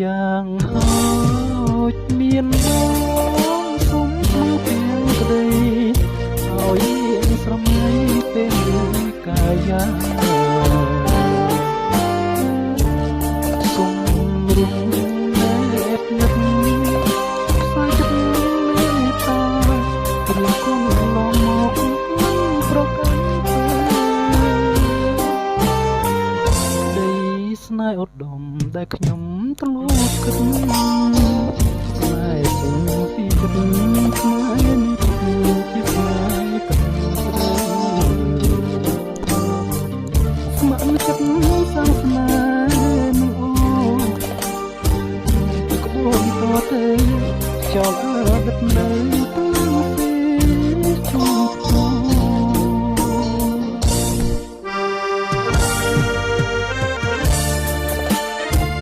យ៉ាងហោចមានបងសុំមកពីក្តីឲ្យស្រមៃពេលកាយាសុំរុំលែបនឹកស្អាតមេតាព្រមគុំឡងមកប្រកាន់ដីស្នេហ៍ឧត្តមដែលខ្ញុំធ្លាប់គិតស្នេហ៍ជាពីគិតស្នេហ៍នេះជាស្នេហ៍កណ្ដាលស្ម័គ្រចិត្តសាស្នានឹងអូនក្បួនតទៅចោលអត់នៅ